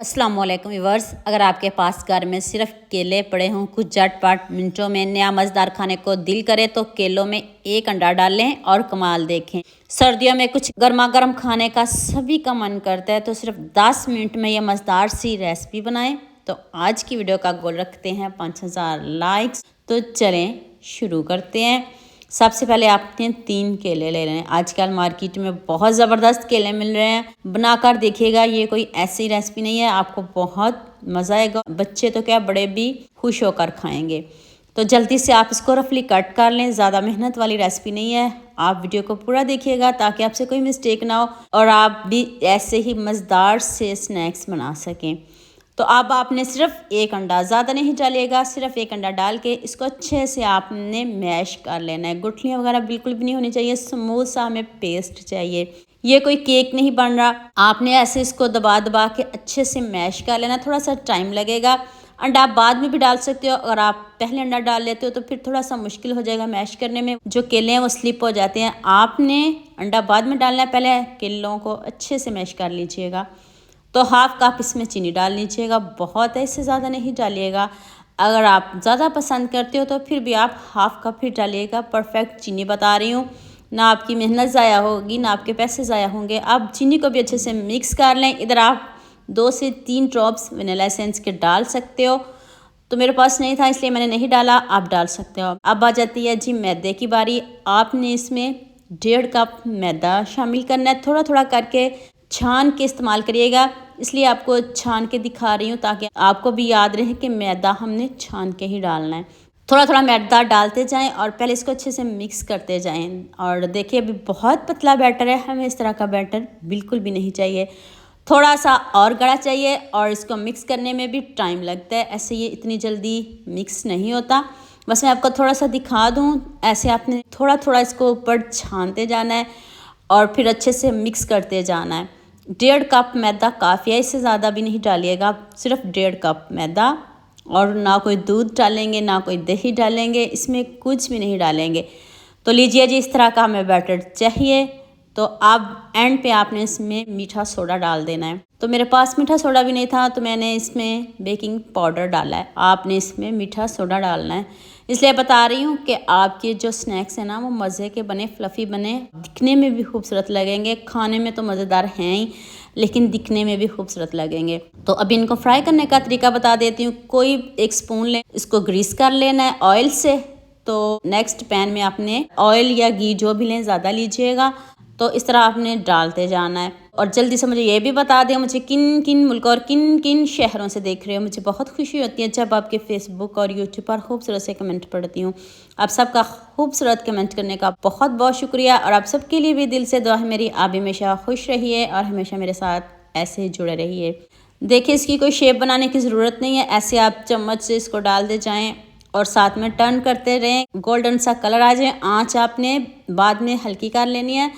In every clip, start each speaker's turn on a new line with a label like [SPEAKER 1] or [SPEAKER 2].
[SPEAKER 1] अस्सलाम वालेकुम व्यूअर्स। अगर आपके पास घर में सिर्फ केले पड़े हों, कुछ झटपट मिनटों में नया मज़ेदार खाने को दिल करे तो केलों में एक अंडा डाल लें और कमाल देखें। सर्दियों में कुछ गर्मा गर्म खाने का सभी का मन करता है, तो सिर्फ 10 मिनट में ये मज़ेदार सी रेसिपी बनाएं। तो आज की वीडियो का गोल रखते हैं 5000 लाइक्स। तो चलें शुरू करते हैं। सबसे पहले आपने 3 केले ले रहे हैं। आजकल मार्केट में बहुत ज़बरदस्त केले मिल रहे हैं, बनाकर देखिएगा। ये कोई ऐसी रेसिपी नहीं है, आपको बहुत मज़ा आएगा। बच्चे तो क्या, बड़े भी खुश होकर खाएंगे। तो जल्दी से आप इसको रफली कट कर लें। ज़्यादा मेहनत वाली रेसिपी नहीं है, आप वीडियो को पूरा देखिएगा ताकि आपसे कोई मिस्टेक ना हो और आप भी ऐसे ही मज़ेदार से स्नैक्स बना सकें। तो अब आपने सिर्फ एक अंडा, ज़्यादा नहीं डालिएगा, सिर्फ एक अंडा डाल के इसको अच्छे से आपने मैश कर लेना है। गुठलियाँ वगैरह बिल्कुल भी नहीं होनी चाहिए, स्मूथ सा हमें पेस्ट चाहिए। ये कोई केक नहीं बन रहा, आपने ऐसे इसको दबा दबा के अच्छे से मैश कर लेना। थोड़ा सा टाइम लगेगा। अंडा आप बाद में भी डाल सकते हो, अगर आप पहले अंडा डाल लेते हो तो फिर थोड़ा सा मुश्किल हो जाएगा मैश करने में, जो केले हैं वो स्लिप हो जाते हैं। आपने अंडा बाद में डालना है, पहले केलों को अच्छे से मैश कर लीजिएगा। तो हाफ़ कप इसमें चीनी डाल लीजिएगा, बहुत है, इससे ज़्यादा नहीं डालिएगा। अगर आप ज़्यादा पसंद करते हो तो फिर भी आप हाफ़ कप ही डालिएगा। परफेक्ट चीनी बता रही हूँ, ना आपकी मेहनत ज़ाया होगी ना आपके पैसे ज़ाया होंगे। अब चीनी को भी अच्छे से मिक्स कर लें। इधर आप 2 से 3 ड्रॉप्स वनीला एसेंस के डाल सकते हो, तो मेरे पास नहीं था इसलिए मैंने नहीं डाला, आप डाल सकते हो। अब आ जाती है जी मैदे की बारी। आपने इसमें 1.5 कप मैदा शामिल करना है। थोड़ा थोड़ा करके छान के इस्तेमाल करिएगा, इसलिए आपको छान के दिखा रही हूँ ताकि आपको भी याद रहे कि मैदा हमने छान के ही डालना है। थोड़ा थोड़ा मैदा डालते जाएं और पहले इसको अच्छे से मिक्स करते जाएं। और देखिए अभी बहुत पतला बैटर है, हमें इस तरह का बैटर बिल्कुल भी नहीं चाहिए, थोड़ा सा और गाढ़ा चाहिए। और इसको मिक्स करने में भी टाइम लगता है, ऐसे ये इतनी जल्दी मिक्स नहीं होता। बस मैं आपको थोड़ा सा दिखा दूँ, ऐसे आपने थोड़ा थोड़ा इसको ऊपर छानते जाना है और फिर अच्छे से मिक्स करते जाना है। 1.5 कप मैदा काफ़ी है, इससे ज़्यादा भी नहीं डालिएगा, सिर्फ 1.5 कप मैदा। और ना कोई दूध डालेंगे ना कोई दही डालेंगे, इसमें कुछ भी नहीं डालेंगे। तो लीजिए जी, इस तरह का हमें बैटर चाहिए। तो अब एंड पे आपने इसमें मीठा सोडा डाल देना है। तो मेरे पास मीठा सोडा भी नहीं था तो मैंने इसमें बेकिंग पाउडर डाला है। आपने इसमें मीठा सोडा डालना है, इसलिए बता रही हूँ कि आपके जो स्नैक्स हैं ना वो मज़े के बने, फ्लफ़ी बने, दिखने में भी खूबसूरत लगेंगे। खाने में तो मज़ेदार हैं ही, लेकिन दिखने में भी खूबसूरत लगेंगे। तो अभी इनको फ्राई करने का तरीका बता देती हूँ। कोई एक स्पून लें, इसको ग्रीस कर लेना है ऑयल से। तो नेक्स्ट पैन में आपने ऑयल या घी जो भी लें, ज़्यादा लीजिएगा। तो इस तरह आपने डालते जाना है। और जल्दी से मुझे ये भी बता दें मुझे किन किन मुल्क और किन किन शहरों से देख रहे हो। मुझे बहुत खुशी होती है जब आपके फेसबुक और यूट्यूब पर खूबसूरत से कमेंट पढ़ती हूँ। आप सबका खूबसूरत कमेंट करने का बहुत बहुत शुक्रिया। और आप सबके लिए भी दिल से दुआ है मेरी, आप हमेशा खुश रहिए और हमेशा मेरे साथ ऐसे ही जुड़े रहिए। देखिए इसकी कोई शेप बनाने की ज़रूरत नहीं है, ऐसे आप चम्मच से इसको डाल दे जाएँ और साथ में टर्न करते रहें, गोल्डन सा कलर आ जाए। आँच आपने बाद में हल्की कर लेनी है,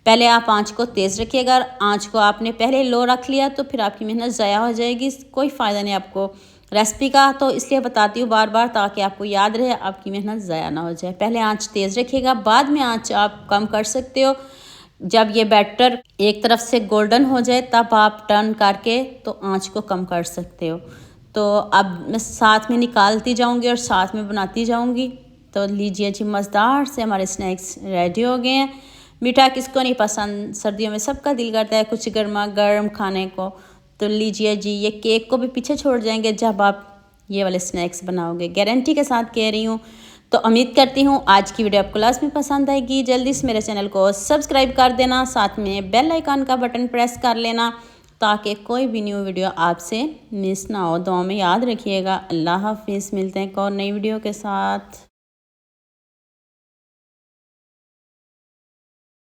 [SPEAKER 1] पहले आप आंच को तेज़ रखिएगा। आंच को आपने पहले लो रख लिया तो फिर आपकी मेहनत ज़ाया हो जाएगी, कोई फ़ायदा नहीं आपको रेसिपी का। तो इसलिए बताती हूँ बार बार ताकि आपको याद रहे, आपकी मेहनत ज़ाया ना हो जाए। पहले आंच तेज़ रखिएगा, बाद में आंच आप कम कर सकते हो। जब ये बैटर एक तरफ से गोल्डन हो जाए तब आप टर्न करके तो आंच को कम कर सकते हो। तो अब मैं साथ में निकालती जाऊँगी और साथ में बनाती जाऊँगी। तो लीजिए जी, मज़ेदार से हमारे स्नैक्स रेडी हो गए हैं। मीठा किसको नहीं पसंद, सर्दियों में सबका दिल करता है कुछ गर्मा गर्म खाने को। तो लीजिए जी, ये केक को भी पीछे छोड़ जाएंगे जब आप ये वाले स्नैक्स बनाओगे, गारंटी के साथ कह रही हूँ। तो उम्मीद करती हूँ आज की वीडियो आपको लास्ट में पसंद आएगी। जल्दी से मेरे चैनल को सब्सक्राइब कर देना, साथ में बेल आइकन का बटन प्रेस कर लेना ताकि कोई भी न्यू वीडियो आपसे मिस ना हो। दुआ में याद रखिएगा। अल्लाह हाफिज़, मिलते हैं एक और नई वीडियो के साथ।